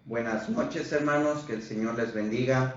Buenas noches, hermanos, que el Señor les bendiga.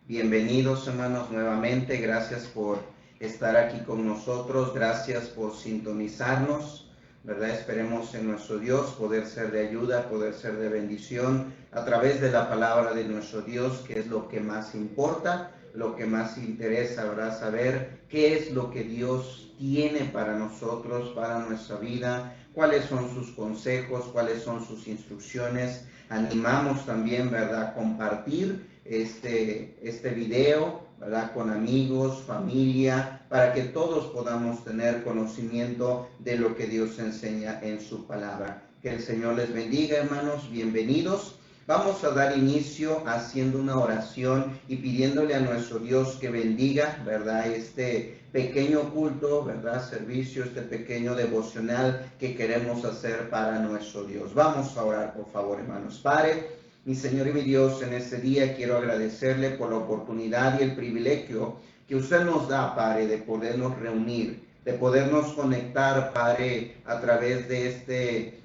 Bienvenidos, hermanos, nuevamente. Gracias por estar aquí con nosotros. Gracias por sintonizarnos, ¿verdad? Esperemos en nuestro Dios poder ser de ayuda, poder ser de bendición a través de la palabra de nuestro Dios, que es lo que más importa, lo que más interesa, ¿verdad? Saber qué es lo que Dios tiene para nosotros, para nuestra vida, cuáles son sus consejos, cuáles son sus instrucciones. Animamos también, ¿verdad?, compartir este video, ¿verdad?, con amigos, familia, para que todos podamos tener conocimiento de lo que Dios enseña en su palabra. Que el Señor les bendiga, hermanos, bienvenidos. Vamos a dar inicio haciendo una oración y pidiéndole a nuestro Dios que bendiga, ¿verdad?, este pequeño culto, ¿verdad?, servicio, este pequeño devocional que queremos hacer para nuestro Dios. Vamos a orar, por favor, hermanos. Padre, mi Señor y mi Dios, en este día quiero agradecerle por la oportunidad y el privilegio que usted nos da, Padre, de podernos reunir, de podernos conectar, Padre, a través de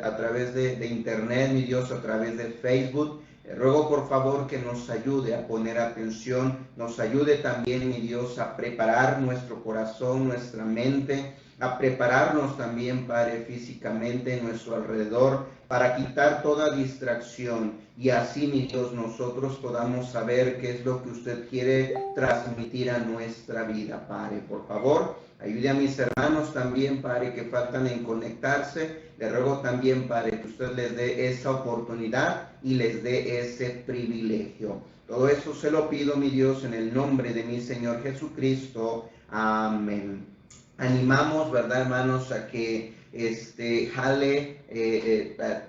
a través de internet, mi Dios, a través de Facebook. Ruego por favor que nos ayude a poner atención, nos ayude también, mi Dios, a preparar nuestro corazón, nuestra mente, a prepararnos también, Padre, físicamente en nuestro alrededor, para quitar toda distracción y así, mi Dios, nosotros podamos saber qué es lo que usted quiere transmitir a nuestra vida, Padre. Por favor, ayude a mis hermanos también, Padre, que faltan en conectarse. Le ruego también, Padre, que usted les dé esa oportunidad y les dé ese privilegio. Todo eso se lo pido, mi Dios, en el nombre de mi Señor Jesucristo. Amén. Animamos, ¿verdad, hermanos?, a que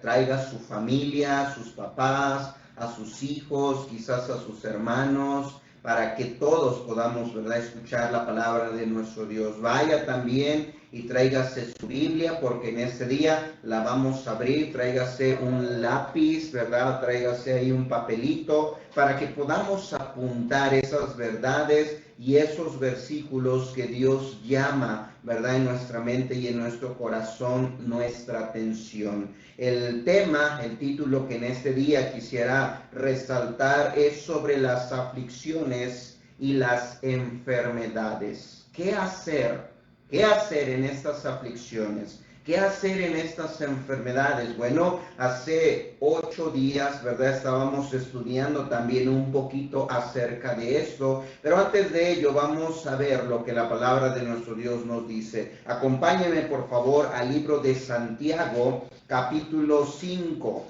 traiga a su familia, a sus papás, a sus hijos, quizás a sus hermanos, para que todos podamos, ¿verdad?, escuchar la palabra de nuestro Dios. Vaya también y tráigase su Biblia, porque en este día la vamos a abrir. Tráigase un lápiz, ¿verdad? Tráigase ahí un papelito, para que podamos apuntar esas verdades y esos versículos que Dios llama, ¿verdad?, en nuestra mente y en nuestro corazón, nuestra atención. El tema, el título que en este día quisiera resaltar es sobre las aflicciones y las enfermedades. ¿Qué hacer? ¿Qué hacer en estas aflicciones? ¿Qué hacer en estas enfermedades? Bueno, hace 8 días, ¿verdad?, estábamos estudiando también un poquito acerca de esto, pero antes de ello vamos a ver lo que la palabra de nuestro Dios nos dice. Acompáñenme, por favor, al libro de Santiago, capítulo 5.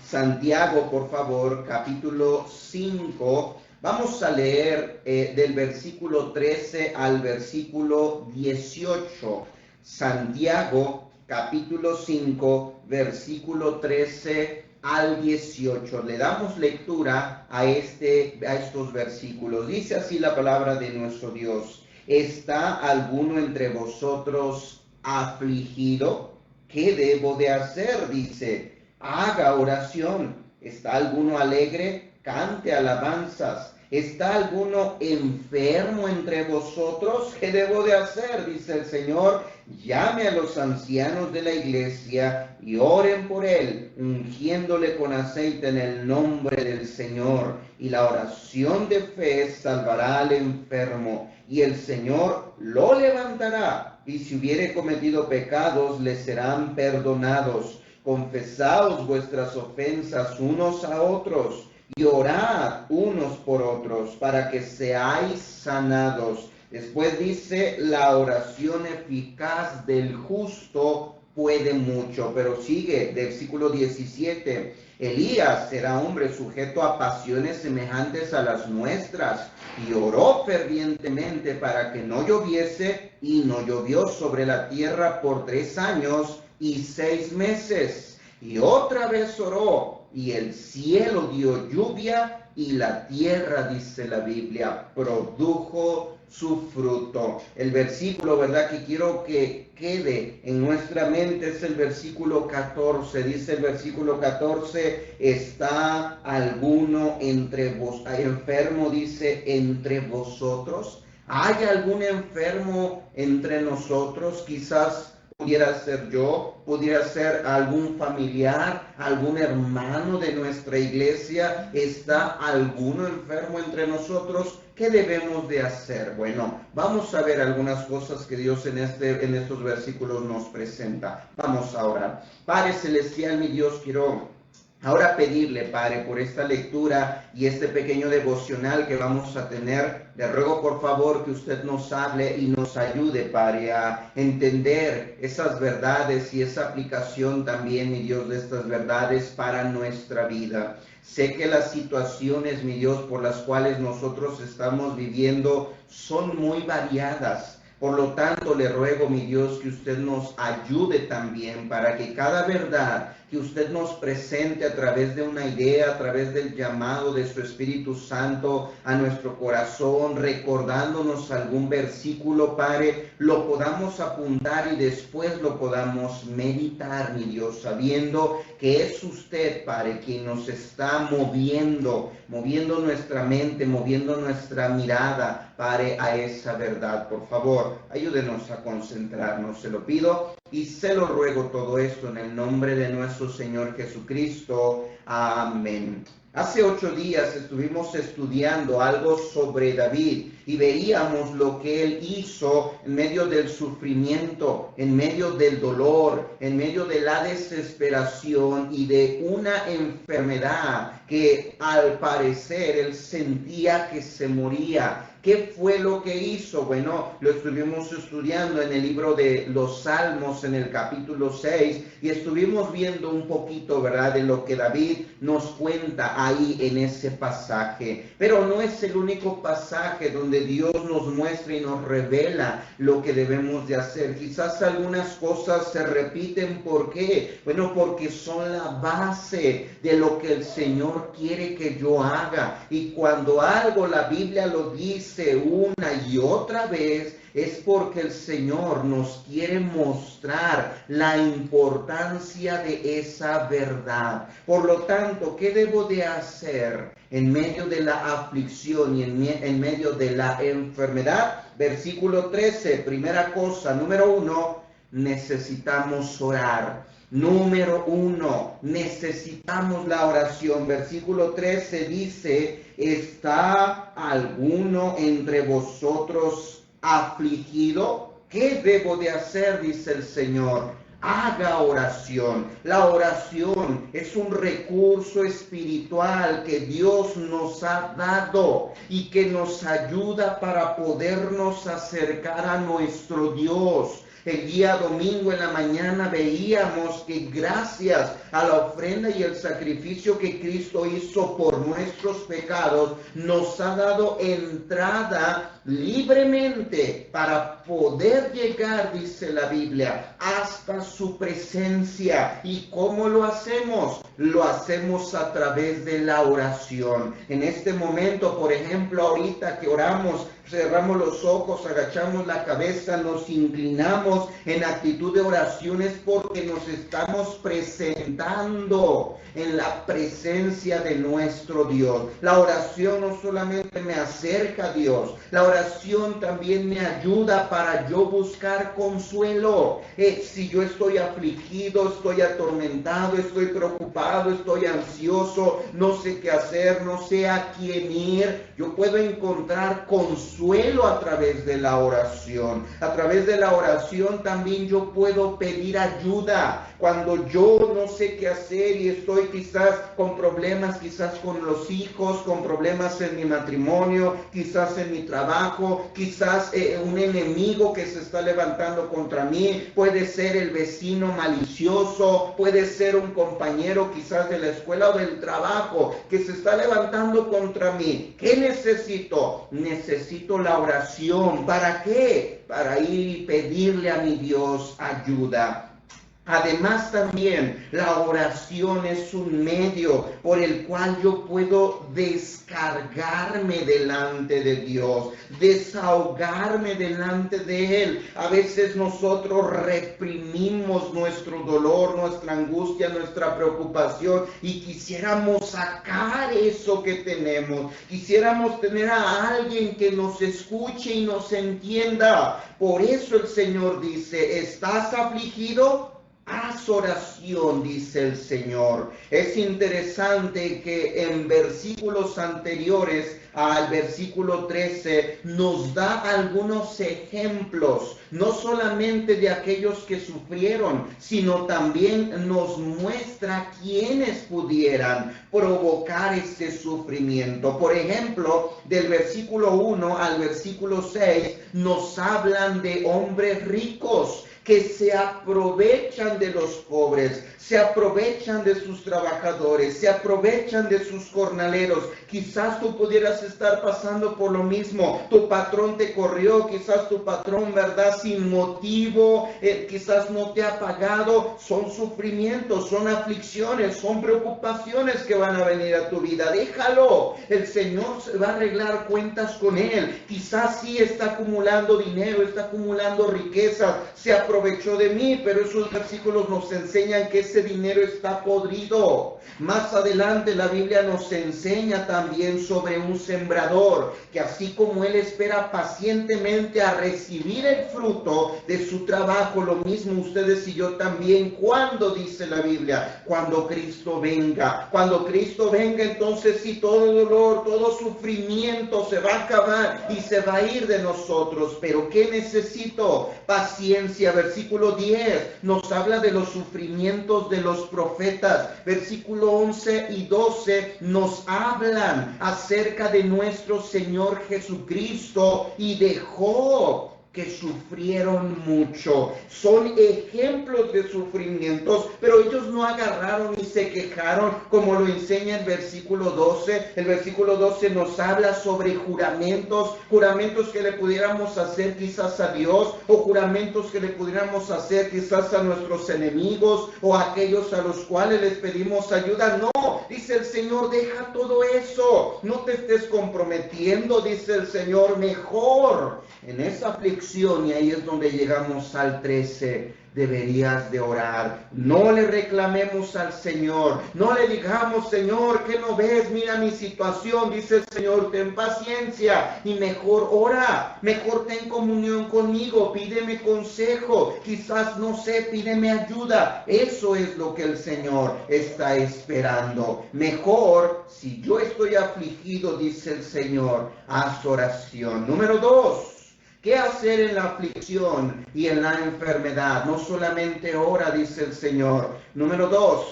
Santiago, por favor, capítulo 5. Vamos a leer del versículo 13 al versículo 18. Santiago, capítulo 5, versículo 13 al 18. Le damos lectura a estos versículos. Dice así la palabra de nuestro Dios: ¿está alguno entre vosotros afligido? ¿Qué debo de hacer? Dice: haga oración. ¿Está alguno alegre? Cante alabanzas. ¿Está alguno enfermo entre vosotros? ¿Qué debo de hacer? Dice el Señor: llame a los ancianos de la iglesia y oren por él, ungiéndole con aceite en el nombre del Señor. Y la oración de fe salvará al enfermo, y el Señor lo levantará. Y si hubiere cometido pecados, le serán perdonados. Confesaos vuestras ofensas unos a otros y orad unos por otros para que seáis sanados. Después dice: la oración eficaz del justo puede mucho. Pero sigue, versículo 17: Elías era hombre sujeto a pasiones semejantes a las nuestras, y oró fervientemente para que no lloviese, y no llovió sobre la tierra por 3 años y 6 meses. Y otra vez oró, y el cielo dio lluvia, y la tierra, dice la Biblia, produjo su fruto. El versículo, ¿verdad?, que quiero que quede en nuestra mente es el versículo 14. Dice el versículo 14: ¿está alguno entre vosotros enfermo? Dice: entre vosotros. ¿Hay algún enfermo entre nosotros? Quizás pudiera ser yo, pudiera ser algún familiar, algún hermano de nuestra iglesia. ¿Está alguno enfermo entre nosotros? ¿Qué debemos de hacer? Bueno, vamos a ver algunas cosas que Dios en estos versículos nos presenta. Vamos a orar. Padre Celestial, mi Dios, quiero ahora pedirle, Padre, por esta lectura y este pequeño devocional que vamos a tener. Le ruego por favor que usted nos hable y nos ayude, Padre, a entender esas verdades y esa aplicación también, mi Dios, de estas verdades para nuestra vida. Sé que las situaciones, mi Dios, por las cuales nosotros estamos viviendo son muy variadas. Por lo tanto, le ruego, mi Dios, que usted nos ayude también para que cada verdad que usted nos presente a través de una idea, a través del llamado de su Espíritu Santo a nuestro corazón, recordándonos algún versículo, Padre, lo podamos apuntar y después lo podamos meditar, mi Dios, sabiendo que es usted, Padre, quien nos está moviendo nuestra mente, moviendo nuestra mirada, Padre, a esa verdad. Por favor, ayúdenos a concentrarnos, se lo pido y se lo ruego todo esto en el nombre de nuestro Señor Jesucristo. Amén. Hace 8 días estuvimos estudiando algo sobre David y veíamos lo que él hizo en medio del sufrimiento, en medio del dolor, en medio de la desesperación y de una enfermedad que al parecer él sentía que se moría. ¿Qué fue lo que hizo? Bueno, lo estuvimos estudiando en el libro de los Salmos, en el capítulo 6, y estuvimos viendo un poquito, ¿verdad?, de lo que David nos cuenta ahí en ese pasaje. Pero no es el único pasaje donde Dios nos muestra y nos revela lo que debemos de hacer. Quizás algunas cosas se repiten. ¿Por qué? Bueno, porque son la base de lo que el Señor quiere que yo haga. Y cuando algo la Biblia lo dice una y otra vez, es porque el Señor nos quiere mostrar la importancia de esa verdad. Por lo tanto, ¿qué debo de hacer en medio de la aflicción y en medio de la enfermedad? Versículo 13, primera cosa, número 1, necesitamos orar. Número 1, necesitamos la oración. Versículo 13 dice: ¿está alguno entre vosotros afligido? ¿Qué debo de hacer? Dice el Señor. Haga oración. La oración es un recurso espiritual que Dios nos ha dado y que nos ayuda para podernos acercar a nuestro Dios. El día domingo en la mañana veíamos que gracias a la ofrenda y el sacrificio que Cristo hizo por nuestros pecados, nos ha dado entrada libremente para poder llegar, dice la Biblia, hasta su presencia. ¿Y cómo lo hacemos? Lo hacemos a través de la oración. En este momento, por ejemplo, ahorita que oramos, cerramos los ojos, agachamos la cabeza, nos inclinamos en actitud de oraciones porque nos estamos presentando en la presencia de nuestro Dios. La oración no solamente me acerca a Dios, la oración también me ayuda para yo buscar consuelo. Si yo estoy afligido, estoy atormentado, estoy preocupado, estoy ansioso, no sé qué hacer, no sé a quién ir, yo puedo encontrar consuelo a través de la oración. A través de la oración también yo puedo pedir ayuda. Cuando yo no sé qué hacer y estoy quizás con problemas, quizás con los hijos, con problemas en mi matrimonio, quizás en mi trabajo, quizás un enemigo que se está levantando contra mí, puede ser el vecino malicioso, puede ser un compañero quizás de la escuela o del trabajo que se está levantando contra mí. ¿Qué necesito? Necesito la oración. ¿Para qué? Para ir y pedirle a mi Dios ayuda. Además también la oración es un medio por el cual yo puedo descargarme delante de Dios, desahogarme delante de Él. A veces nosotros reprimimos nuestro dolor, nuestra angustia, nuestra preocupación y quisiéramos sacar eso que tenemos. Quisiéramos tener a alguien que nos escuche y nos entienda. Por eso el Señor dice, ¿estás afligido? Haz oración, dice el Señor. Es interesante que en versículos anteriores al versículo 13 nos da algunos ejemplos, no solamente de aquellos que sufrieron, sino también nos muestra quiénes pudieran provocar este sufrimiento. Por ejemplo, del versículo 1 al versículo 6 nos hablan de hombres ricos que se aprovechan de los pobres, se aprovechan de sus trabajadores, se aprovechan de sus jornaleros. Quizás tú pudieras estar pasando por lo mismo. Tu patrón te corrió, quizás tu patrón, ¿verdad? Sin motivo, quizás no te ha pagado. Son sufrimientos, son aflicciones, son preocupaciones que van a venir a tu vida. Déjalo. El Señor se va a arreglar cuentas con él. Quizás sí está acumulando dinero, está acumulando riqueza, se aprovechó de mí, pero esos versículos nos enseñan que ese dinero está podrido. Más adelante la Biblia nos enseña también sobre un sembrador, que así como él espera pacientemente a recibir el fruto de su trabajo, lo mismo ustedes y yo también. ¿Cuándo dice la Biblia? Cuando Cristo venga. Cuando Cristo venga, entonces sí, todo dolor, todo sufrimiento se va a acabar y se va a ir de nosotros. Pero ¿qué necesito? Paciencia. Versículo 10 nos habla de los sufrimientos de los profetas. Versículo 11 y 12 nos hablan acerca de nuestro Señor Jesucristo y de Job, que sufrieron mucho. Son ejemplos de sufrimientos, pero ellos no agarraron y se quejaron como lo enseña el versículo 12. El versículo 12 nos habla sobre juramentos que le pudiéramos hacer quizás a Dios, o juramentos que le pudiéramos hacer quizás a nuestros enemigos, o a aquellos a los cuales les pedimos ayuda. No, dice el Señor, deja todo eso, no te estés comprometiendo, dice el Señor, mejor en esa aflicción. Y ahí es donde llegamos al 13. Deberías de orar. No le reclamemos al Señor. No le digamos, Señor, ¿qué no ves? Mira mi situación. Dice el Señor, ten paciencia y mejor ora. Mejor ten comunión conmigo. Pídeme consejo. Quizás, no sé, pídeme ayuda. Eso es lo que el Señor está esperando. Mejor, si yo estoy afligido, dice el Señor, haz oración. Número 2. ¿Qué hacer en la aflicción y en la enfermedad? No solamente ora, dice el Señor. Número 2,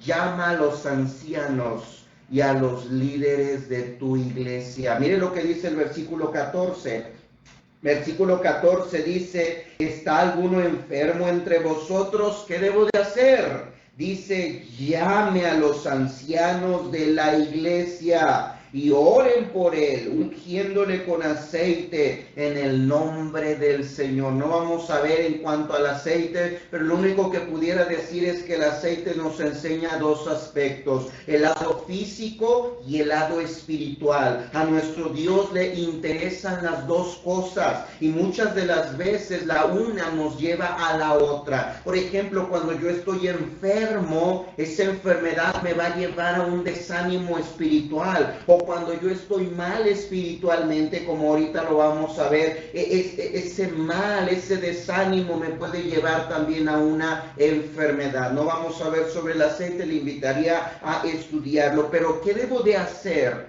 llama a los ancianos y a los líderes de tu iglesia. Mire lo que dice el versículo 14. Versículo 14 dice, ¿está alguno enfermo entre vosotros? ¿Qué debo de hacer? Dice, llame a los ancianos de la iglesia y oren por él, ungiéndole con aceite en el nombre del Señor. No vamos a ver en cuanto al aceite, pero lo único que pudiera decir es que el aceite nos enseña dos aspectos, el lado físico y el lado espiritual. A nuestro Dios le interesan las dos cosas y muchas de las veces la una nos lleva a la otra. Por ejemplo, cuando yo estoy enfermo, esa enfermedad me va a llevar a un desánimo espiritual, o cuando yo estoy mal espiritualmente, como ahorita lo vamos a ver, ese mal, ese desánimo me puede llevar también a una enfermedad. No vamos a ver sobre el aceite, le invitaría a estudiarlo, pero ¿qué debo de hacer?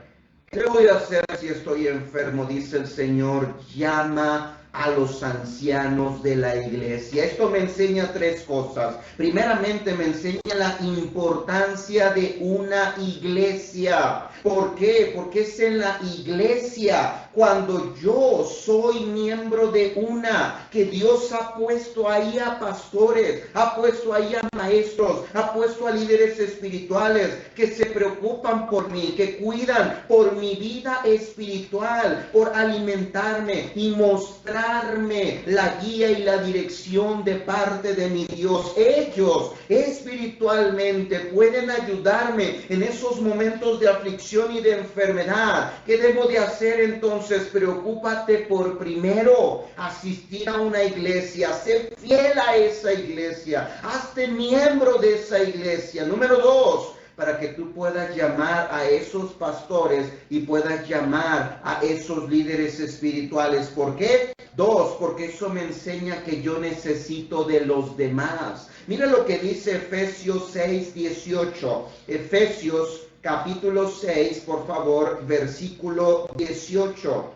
¿Qué debo de hacer si estoy enfermo? Dice el Señor, llama a los ancianos de la iglesia. Esto me enseña tres cosas. Primeramente, me enseña la importancia de una iglesia. ¿Por qué? Porque es en la iglesia Cuando yo soy miembro de una, que Dios ha puesto ahí a pastores, ha puesto ahí a maestros, ha puesto a líderes espirituales que se preocupan por mí, que cuidan por mi vida espiritual, por alimentarme y mostrarme la guía y la dirección de parte de mi Dios. Ellos espiritualmente pueden ayudarme en esos momentos de aflicción y de enfermedad. ¿Qué debo de hacer entonces? Preocúpate por primero asistir a una iglesia, sé fiel a esa iglesia, hazte miembro de esa iglesia. Número 2, para que tú puedas llamar a esos pastores y puedas llamar a esos líderes espirituales. ¿Por qué? 2, porque eso me enseña que yo necesito de los demás. Mira lo que dice Efesios 6:18. Efesios capítulo 6, por favor, versículo 18.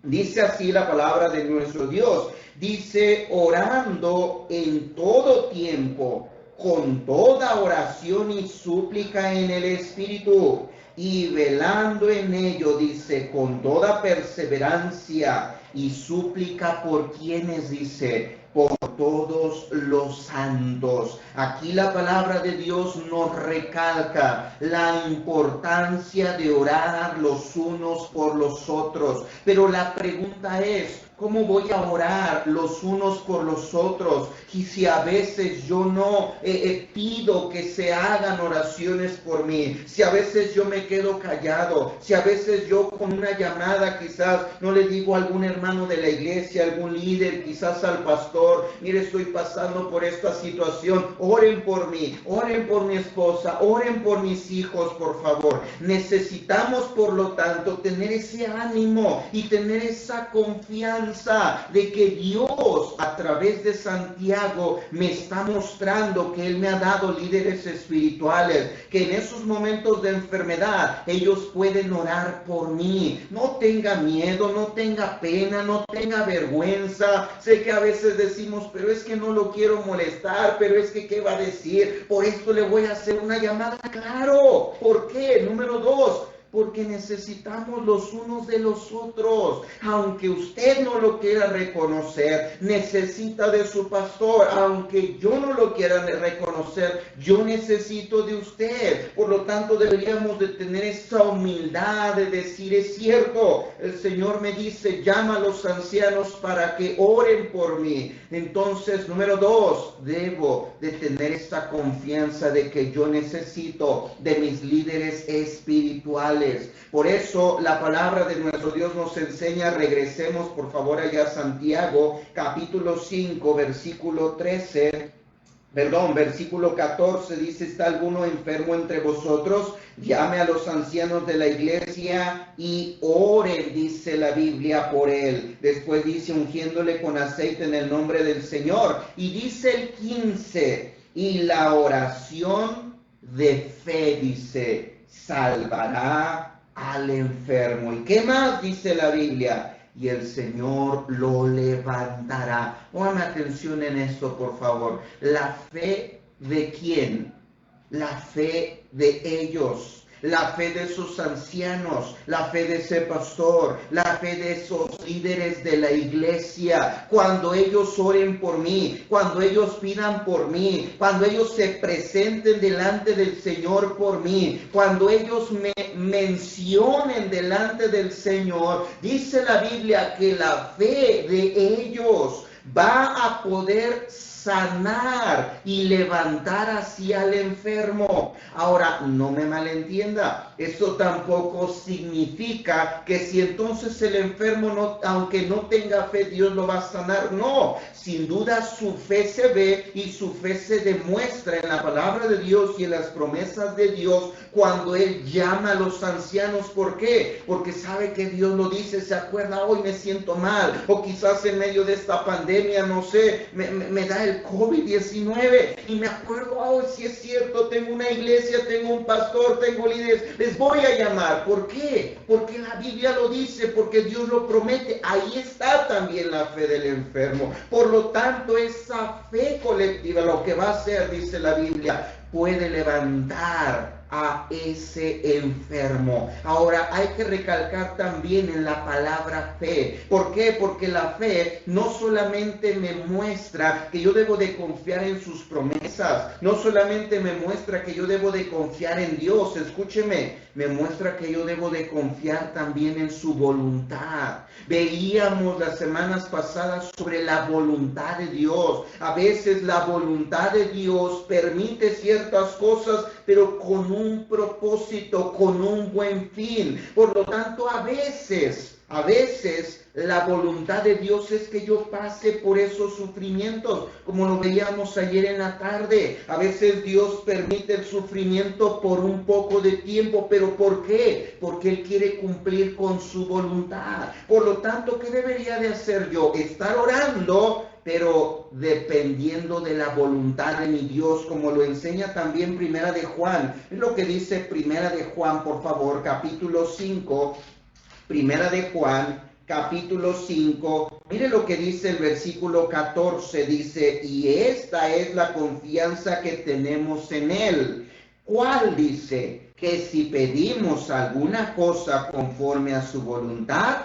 Dice así la palabra de nuestro Dios. Dice, orando en todo tiempo, con toda oración y súplica en el Espíritu, y velando en ello, dice, con toda perseverancia y súplica por quienes, dice, por todos los santos. Aquí la palabra de Dios nos recalca la importancia de orar los unos por los otros. Pero la pregunta es, ¿cómo voy a orar los unos por los otros? Y si a veces yo no pido que se hagan oraciones por mí, si a veces yo me quedo callado, si a veces yo con una llamada quizás no le digo a algún hermano de la iglesia, algún líder, quizás al pastor, mire, estoy pasando por esta situación, oren por mí, oren por mi esposa, oren por mis hijos, por favor. Necesitamos, por lo tanto, tener ese ánimo y tener esa confianza de que Dios, a través de Santiago, me está mostrando que Él me ha dado líderes espirituales, que en esos momentos de enfermedad ellos pueden orar por mí. No tenga miedo, no tenga pena, no tenga vergüenza. Sé que a veces decimos, pero es que no lo quiero molestar, pero es que ¿qué va a decir? Por esto le voy a hacer una llamada. Claro, ¿por qué? Número 2, porque necesitamos los unos de los otros. Aunque usted no lo quiera reconocer, necesita de su pastor. Aunque yo no lo quiera reconocer, yo necesito de usted. Por lo tanto, deberíamos de tener esa humildad de decir, es cierto, el Señor me dice, llama a los ancianos para que oren por mí. Entonces, número 2, debo de tener esa confianza de que yo necesito de mis líderes espirituales. Por eso la palabra de nuestro Dios nos enseña, regresemos por favor allá a Santiago, capítulo 5, versículo 14, dice, ¿está alguno enfermo entre vosotros? Llame a los ancianos de la iglesia y oren, dice la Biblia, por él. Después dice, ungiéndole con aceite en el nombre del Señor. Y dice el 15, y la oración de fe, dice, salvará al enfermo. ¿Y qué más dice la Biblia? Y el Señor lo levantará. Pongan atención en esto, por favor. ¿La fe de quién? La fe de ellos. La fe de esos ancianos, la fe de ese pastor, la fe de esos líderes de la iglesia. Cuando ellos oren por mí, cuando ellos pidan por mí, cuando ellos se presenten delante del Señor por mí, cuando ellos me mencionen delante del Señor, dice la Biblia que la fe de ellos va a poder sanar y levantar así al enfermo. Ahora, no me malentienda, eso tampoco significa que si entonces el enfermo, no, aunque no tenga fe, Dios lo va a sanar. No, sin duda su fe se ve y su fe se demuestra en la palabra de Dios y en las promesas de Dios cuando Él llama a los ancianos. ¿Por qué? Porque sabe que Dios lo dice, se acuerda, hoy me siento mal, o quizás en medio de esta pandemia, no sé, me da el COVID-19 y me acuerdo, hoy sí es cierto, tengo una iglesia, tengo un pastor, tengo líderes, les voy a llamar. ¿Por qué? Porque la Biblia lo dice, porque Dios lo promete. Ahí está también la fe del enfermo. Por lo tanto, esa fe colectiva lo que va a hacer, dice la Biblia, puede levantar a ese enfermo. Ahora hay que recalcar también en la palabra fe. ¿Por qué? Porque la fe no solamente me muestra que yo debo de confiar en sus promesas, no solamente me muestra que yo debo de confiar en Dios, escúcheme, me muestra que yo debo de confiar también en su voluntad. Veíamos las semanas pasadas sobre la voluntad de Dios. A veces la voluntad de Dios permite ciertas cosas, pero con un propósito, con un buen fin. Por lo tanto, a veces la voluntad de Dios es que yo pase por esos sufrimientos, como lo veíamos ayer en la tarde. A veces Dios permite el sufrimiento por un poco de tiempo, pero ¿por qué? Porque Él quiere cumplir con su voluntad. Por lo tanto, ¿qué debería de hacer yo? Estar orando, pero dependiendo de la voluntad de mi Dios, como lo enseña también Primera de Juan. Es lo que dice Primera de Juan, por favor, capítulo 5, Primera de Juan, capítulo 5, mire lo que dice el versículo 14, dice, y esta es la confianza que tenemos en Él. ¿Cuál? Dice, que si pedimos alguna cosa conforme a su voluntad,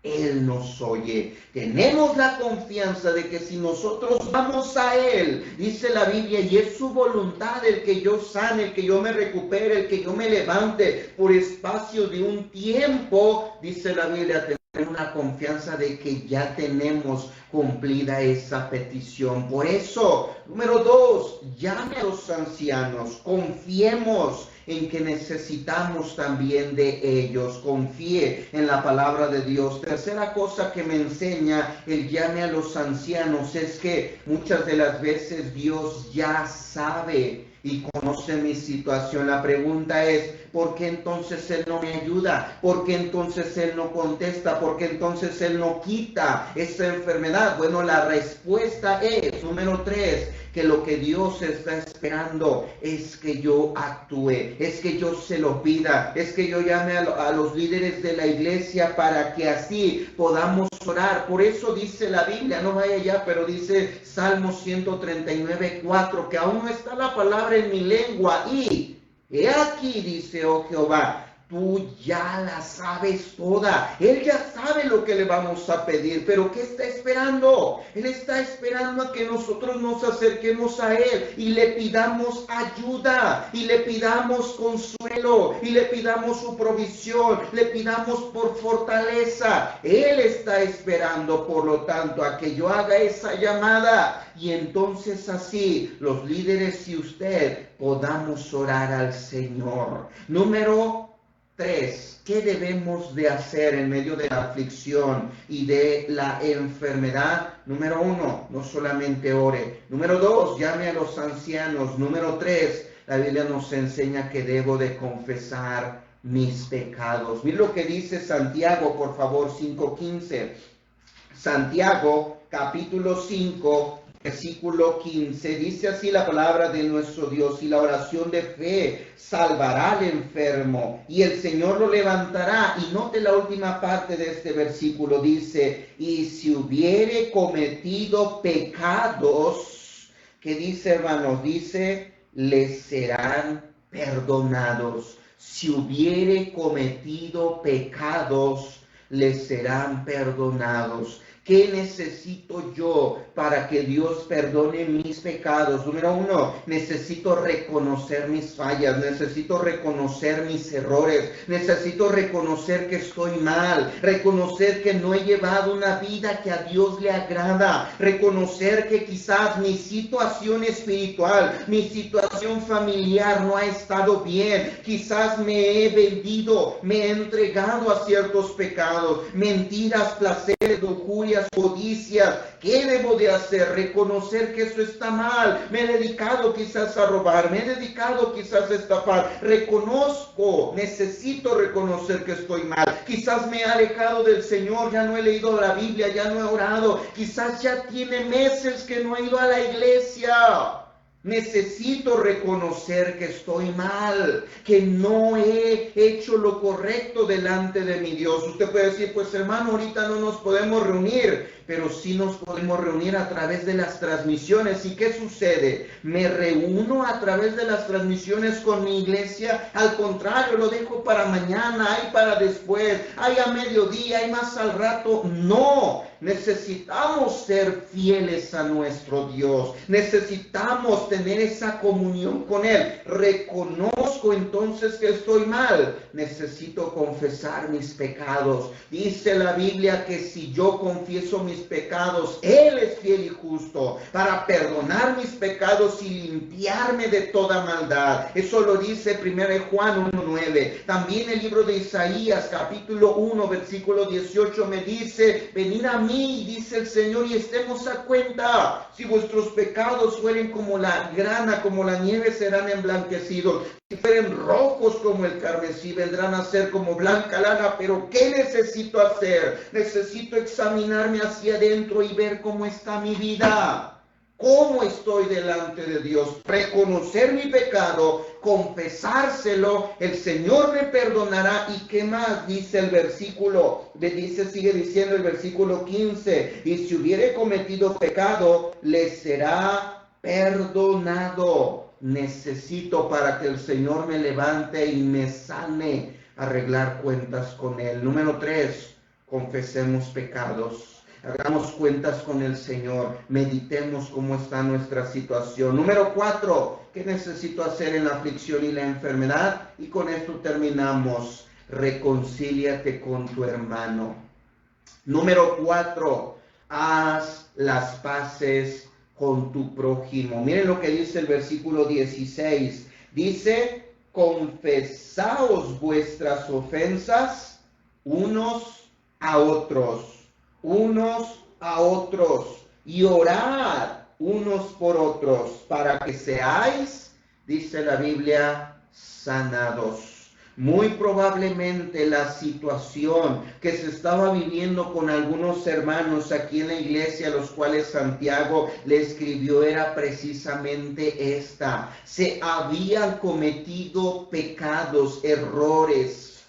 Él nos oye. Tenemos la confianza de que si nosotros vamos a Él, dice la Biblia, y es su voluntad el que yo sane, el que yo me recupere, el que yo me levante por espacio de un tiempo, dice la Biblia, tenemos una confianza de que ya tenemos cumplida esa petición. Por eso, número 2, llame a los ancianos, confiemos en que necesitamos también de ellos. Confíe en la palabra de Dios. Tercera cosa que me enseña el llame a los ancianos es que muchas de las veces Dios ya sabe y conoce mi situación. La pregunta es, ¿por qué entonces Él no me ayuda? ¿Por qué entonces Él no contesta? ¿Por qué entonces Él no quita esa enfermedad? Bueno, la respuesta es, número 3, que lo que Dios está esperando es que yo actúe, es que yo se lo pida, es que yo llame a los líderes de la iglesia para que así podamos orar. Por eso dice la Biblia, no vaya allá, pero dice Salmo 139:4, que aún no está la palabra en mi lengua, y he aquí, dice, oh Jehová, tú ya la sabes toda. Él ya sabe lo que le vamos a pedir, pero ¿qué está esperando? Él está esperando a que nosotros nos acerquemos a Él y le pidamos ayuda, y le pidamos consuelo, y le pidamos su provisión, le pidamos por fortaleza. Él está esperando, por lo tanto, a que yo haga esa llamada, y entonces así los líderes y usted podamos orar al Señor. Número 3, ¿qué debemos de hacer en medio de la aflicción y de la enfermedad? Número 1, no solamente ore. Número 2, llame a los ancianos. Número 3, la Biblia nos enseña que debo de confesar mis pecados. Mira lo que dice Santiago, por favor, 5:15. Santiago, capítulo 5, versículo 15, dice así la palabra de nuestro Dios: y la oración de fe salvará al enfermo, y el Señor lo levantará. Y note la última parte de este versículo, dice, y si hubiere cometido pecados, ¿qué dice, hermanos? Dice, les serán perdonados. Si hubiere cometido pecados, les serán perdonados. ¿Qué necesito yo para que Dios perdone mis pecados? Número 1, necesito reconocer mis fallas, necesito reconocer mis errores, necesito reconocer que estoy mal, reconocer que no he llevado una vida que a Dios le agrada, reconocer que quizás mi situación espiritual, mi situación familiar no ha estado bien, quizás me he vendido, me he entregado a ciertos pecados, mentiras, placeres, lujurias, codicias. ¿Qué debo de hacer? Reconocer que eso está mal. Me he dedicado quizás a robar, me he dedicado quizás a estafar. Reconozco, necesito reconocer que estoy mal. Quizás me he alejado del Señor, ya no he leído la Biblia, ya no he orado. Quizás ya tiene meses que no he ido a la iglesia. Necesito reconocer que estoy mal, que no he hecho lo correcto delante de mi Dios. Usted puede decir, pues hermano, ahorita no nos podemos reunir, pero sí nos podemos reunir a través de las transmisiones. ¿Y qué sucede? ¿Me reúno a través de las transmisiones con mi iglesia? Al contrario, lo dejo para mañana, hay para después, hay a mediodía, hay más al rato. No, necesitamos ser fieles a nuestro Dios. Necesitamos tener esa comunión con Él. Reconozco entonces que estoy mal. Necesito confesar mis pecados. Dice la Biblia que si yo confieso mis pecados, Él es fiel y justo para perdonar mis pecados y limpiarme de toda maldad. Eso lo dice 1 Juan 1:9. También el libro de Isaías, capítulo 1, versículo 18, me dice, venid a mí, dice el Señor, y estemos a cuenta. Si vuestros pecados fueren como la grana, como la nieve, serán emblanquecidos. Si fueren rojos como el carmesí, vendrán a ser como blanca lana. Pero ¿qué necesito hacer? Necesito examinarme hacia adentro y ver cómo está mi vida. ¿Cómo estoy delante de Dios? Reconocer mi pecado, confesárselo, el Señor me perdonará. ¿Y qué más dice el versículo? Sigue diciendo el versículo 15, y si hubiere cometido pecado, le será perdonado. Necesito, para que el Señor me levante y me sane, arreglar cuentas con Él. Número 3, confesemos pecados. Hagamos cuentas con el Señor, meditemos cómo está nuestra situación. Número 4, ¿qué necesito hacer en la aflicción y la enfermedad? Y con esto terminamos. Reconcíliate con tu hermano. Número 4, haz las paces con tu prójimo. Miren lo que dice el versículo 16. Dice, confesaos vuestras ofensas unos a otros y orad unos por otros para que seáis, dice la Biblia, sanados. Muy probablemente la situación que se estaba viviendo con algunos hermanos aquí en la iglesia, a los cuales Santiago le escribió, era precisamente esta. Se habían cometido pecados, errores,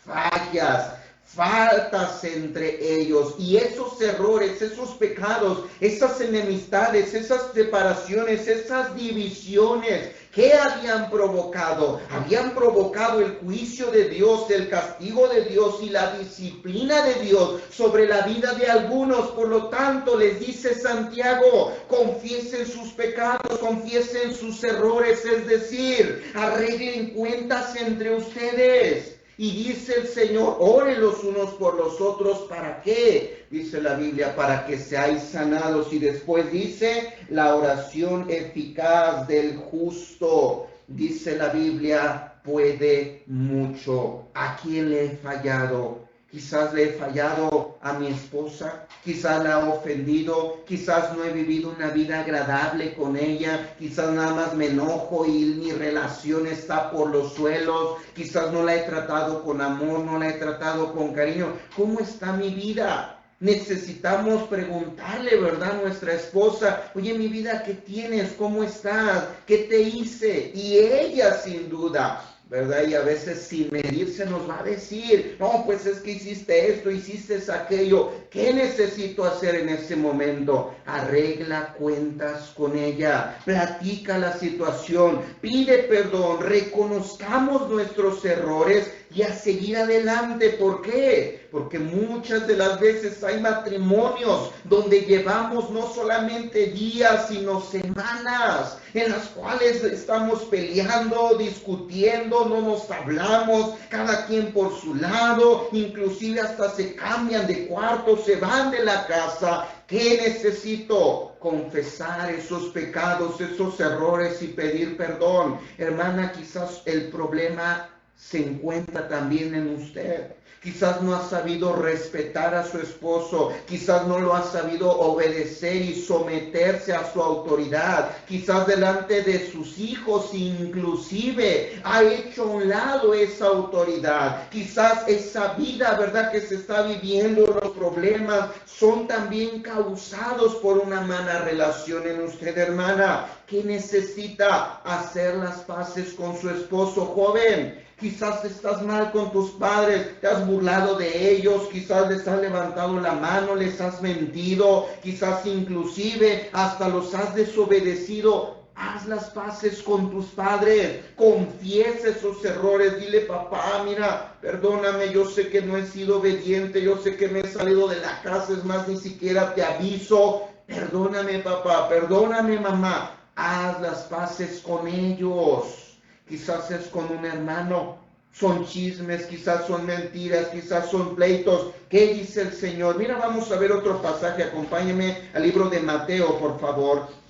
faltas entre ellos, y esos errores, esos pecados, esas enemistades, esas separaciones, esas divisiones, ¿qué habían provocado? Habían provocado el juicio de Dios, el castigo de Dios y la disciplina de Dios sobre la vida de algunos. Por lo tanto, les dice Santiago, confiesen sus pecados, confiesen sus errores, es decir, arreglen cuentas entre ustedes. Y dice el Señor, oren los unos por los otros. ¿Para qué? Dice la Biblia, para que seáis sanados. Y después dice, la oración eficaz del justo, dice la Biblia, puede mucho. ¿A quién le he fallado? Quizás le he fallado a mi esposa, quizás la he ofendido, quizás no he vivido una vida agradable con ella, quizás nada más me enojo y mi relación está por los suelos, quizás no la he tratado con amor, no la he tratado con cariño. ¿Cómo está mi vida? Necesitamos preguntarle, ¿verdad?, a nuestra esposa, oye, mi vida, ¿qué tienes? ¿Cómo estás? ¿Qué te hice? Y ella, sin duda, ¿verdad? Y a veces sin medirse nos va a decir, no, pues es que hiciste esto, hiciste aquello. ¿Qué necesito hacer en ese momento? Arregla cuentas con ella, platica la situación, pide perdón, reconozcamos nuestros errores y a seguir adelante. ¿Por qué? Porque muchas de las veces hay matrimonios donde llevamos no solamente días, sino semanas en las cuales estamos peleando, discutiendo, no nos hablamos, cada quien por su lado, inclusive hasta se cambian de cuarto, se van de la casa. ¿Qué necesito? Confesar esos pecados, esos errores y pedir perdón. Hermana, quizás el problema se encuentra también en usted. Quizás no ha sabido respetar a su esposo, quizás no lo ha sabido obedecer y someterse a su autoridad, quizás delante de sus hijos inclusive ha hecho a un lado esa autoridad, quizás esa vida, ¿verdad?, que se está viviendo, los problemas son también causados por una mala relación en usted, hermana. que necesita hacer las paces con su esposo. Joven, quizás estás mal con tus padres, te has burlado de ellos, quizás les has levantado la mano, les has mentido, quizás inclusive hasta los has desobedecido. Haz las paces con tus padres, confiesa esos errores, dile: papá, mira, perdóname, yo sé que no he sido obediente, yo sé que me he salido de la casa, es más, ni siquiera te aviso, perdóname papá, perdóname mamá. Haz las paces con ellos. Quizás es con un hermano, son chismes, quizás son mentiras, quizás son pleitos. ¿Qué dice el Señor? Mira, vamos a ver otro pasaje, acompáñeme al libro de Mateo, por favor.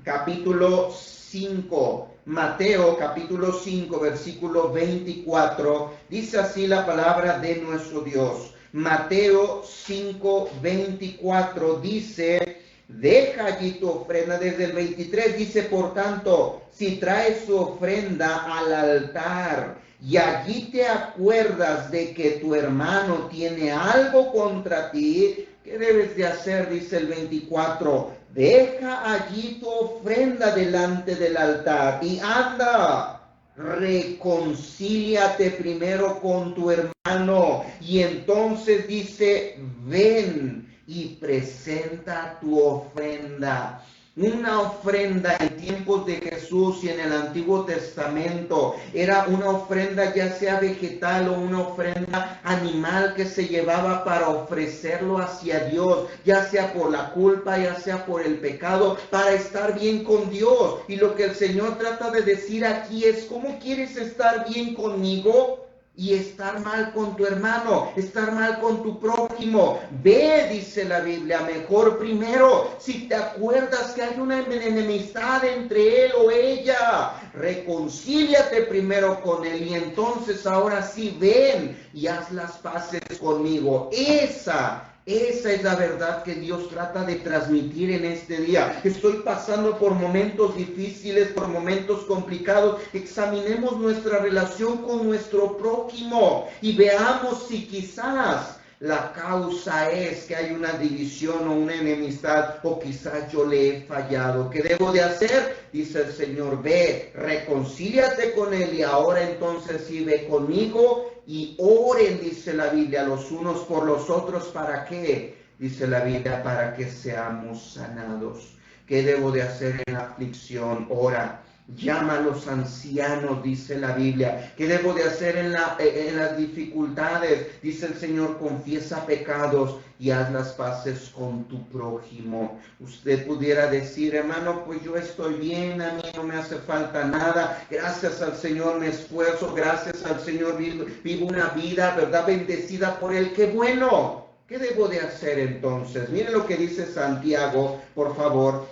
Capítulo 5, Mateo capítulo 5, versículo 24, dice así la palabra de nuestro Dios. Mateo 5, 24 dice: deja allí tu ofrenda. Desde el 23 dice: por tanto, si traes su ofrenda al altar y allí te acuerdas de que tu hermano tiene algo contra ti, ¿qué debes de hacer? Dice el 24: deja allí tu ofrenda delante del altar y anda, reconcíliate primero con tu hermano, y entonces dice: ven y presenta tu ofrenda. Una ofrenda en tiempos de Jesús y en el Antiguo Testamento era una ofrenda ya sea vegetal o una ofrenda animal que se llevaba para ofrecerlo hacia Dios, ya sea por la culpa, ya sea por el pecado, para estar bien con Dios. Y lo que el Señor trata de decir aquí es: ¿cómo quieres estar bien conmigo y estar mal con tu hermano, estar mal con tu prójimo? Ve, dice la Biblia, mejor primero, si te acuerdas que hay una enemistad entre él o ella, reconcíliate primero con él, y entonces ahora sí ven y haz las paces conmigo. Esa es la verdad que Dios trata de transmitir en este día. Estoy pasando por momentos difíciles, por momentos complicados. Examinemos nuestra relación con nuestro prójimo y veamos si quizás la causa es que hay una división o una enemistad, o quizás yo le he fallado. ¿Qué debo de hacer? Dice el Señor: ve, reconcíliate con él, y ahora entonces sí, ve conmigo y oren, dice la Biblia, los unos por los otros. ¿Para qué? Dice la Biblia: para que seamos sanados. ¿Qué debo de hacer en la aflicción? Ora. Llama a los ancianos, dice la Biblia. ¿Qué debo de hacer en las dificultades? Dice el Señor: confiesa pecados y haz las paces con tu prójimo. Usted pudiera decir: hermano, pues yo estoy bien, a mí no me hace falta nada, gracias al Señor me esfuerzo, gracias al Señor vivo una vida, ¿verdad?, bendecida por Él. ¡Qué bueno! ¿Qué debo de hacer entonces? Mire lo que dice Santiago, por favor.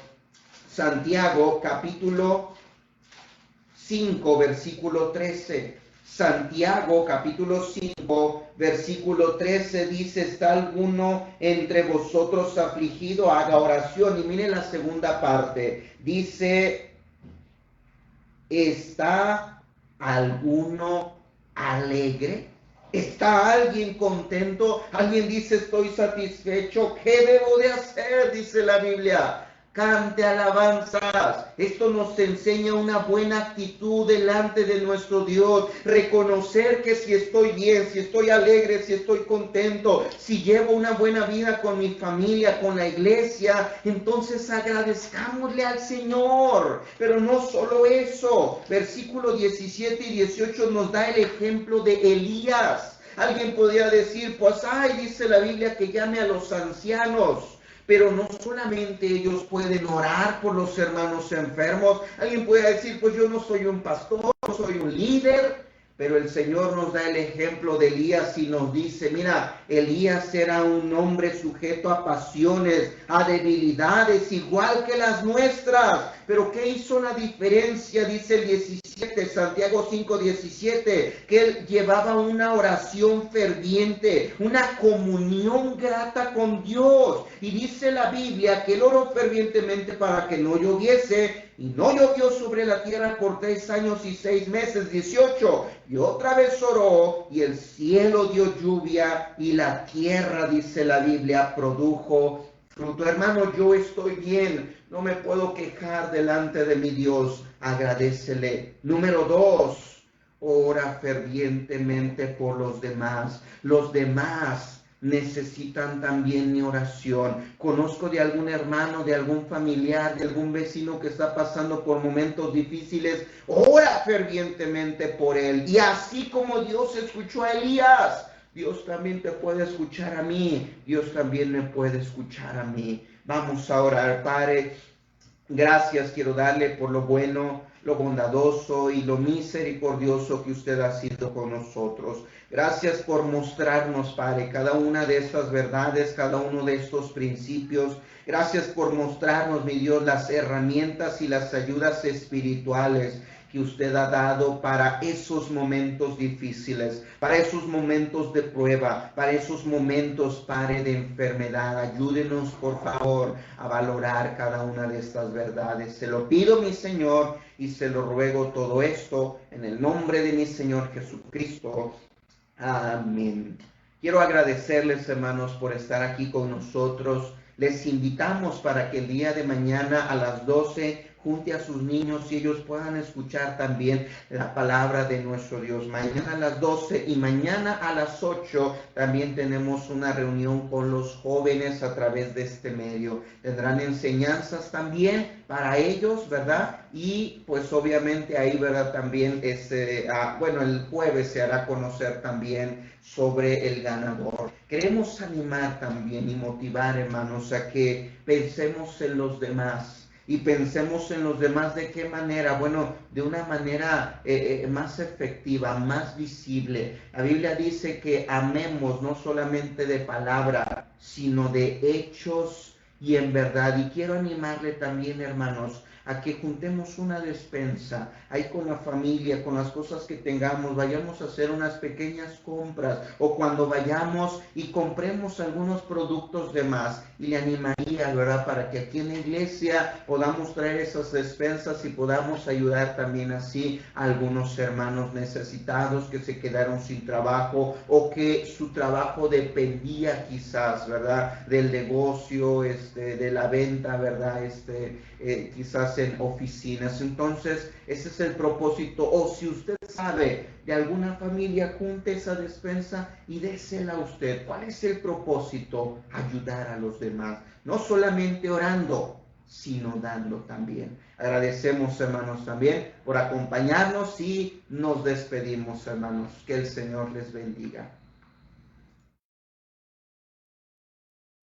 Santiago capítulo 5, versículo 13. Santiago capítulo 5, versículo 13 dice: ¿está alguno entre vosotros afligido? Haga oración. Y mire la segunda parte. Dice: ¿está alguno alegre? ¿Está alguien contento? ¿Alguien dice: estoy satisfecho? ¿Qué debo de hacer? Dice la Biblia: cante alabanzas. Esto nos enseña una buena actitud delante de nuestro Dios. Reconocer que si estoy bien, si estoy alegre, si estoy contento, si llevo una buena vida con mi familia, con la iglesia, entonces agradezcámosle al Señor. Pero no solo eso. Versículo 17 y 18 nos da el ejemplo de Elías. Alguien podría decir: pues dice la Biblia que llame a los ancianos. Pero no solamente ellos pueden orar por los hermanos enfermos. Alguien puede decir: pues yo no soy un pastor, no soy un líder. Pero el Señor nos da el ejemplo de Elías y nos dice: mira, Elías era un hombre sujeto a pasiones, a debilidades, igual que las nuestras. Pero ¿qué hizo la diferencia? Dice el 17, Santiago 5, 17, que él llevaba una oración ferviente, una comunión grata con Dios. Y dice la Biblia que él oró fervientemente para que no lloviese, y no llovió sobre la tierra por 3 años y 6 meses, 18. Y otra vez oró, y el cielo dio lluvia, y la tierra, dice la Biblia, produjo fruto. Hermano, yo estoy bien, no me puedo quejar delante de mi Dios. Agradécele. Número 2, ora fervientemente por los demás. Los demás necesitan también mi oración. Conozco de algún hermano, de algún familiar, de algún vecino que está pasando por momentos difíciles. Ora fervientemente por él. Y así como Dios escuchó a Elías, Dios también te puede escuchar a mí. Dios también me puede escuchar a mí. Vamos a orar. Padre, gracias quiero darle por lo bueno, lo bondadoso y lo misericordioso que usted ha sido con nosotros. Gracias por mostrarnos, Padre, cada una de estas verdades, cada uno de estos principios. Gracias por mostrarnos, mi Dios, las herramientas y las ayudas espirituales que usted ha dado para esos momentos difíciles, para esos momentos de prueba, para esos momentos, Padre, de enfermedad. Ayúdenos, por favor, a valorar cada una de estas verdades. Se lo pido, mi Señor, y se lo ruego todo esto en el nombre de mi Señor Jesucristo. Amén. Quiero agradecerles, hermanos, por estar aquí con nosotros. Les invitamos para que el día de mañana a las 12 junte a sus niños y ellos puedan escuchar también la palabra de nuestro Dios. Mañana a las 12 y mañana a las 8 también tenemos una reunión con los jóvenes a través de este medio. Tendrán enseñanzas también para ellos, ¿verdad? Y pues obviamente ahí, ¿verdad? También el jueves se hará conocer también sobre el ganador. Queremos animar también y motivar, hermanos, a que pensemos en los demás. Y pensemos en los demás de qué manera, bueno, de una manera más efectiva, más visible. La Biblia dice que amemos no solamente de palabra, sino de hechos y en verdad. Y quiero animarle también, hermanos, a que juntemos una despensa, ahí con la familia, con las cosas que tengamos, vayamos a hacer unas pequeñas compras, o cuando vayamos y compremos algunos productos de más, y le animaría, ¿verdad?, para que aquí en la iglesia podamos traer esas despensas y podamos ayudar también así a algunos hermanos necesitados que se quedaron sin trabajo, o que su trabajo dependía quizás, ¿verdad?, del negocio, de la venta, ¿verdad?, quizás en oficinas. Entonces, ese es el propósito. O si usted sabe de alguna familia, junte esa despensa y désela a usted. ¿Cuál es el propósito? Ayudar a los demás. No solamente orando, sino dando también. Agradecemos, hermanos, también por acompañarnos y nos despedimos, hermanos. Que el Señor les bendiga.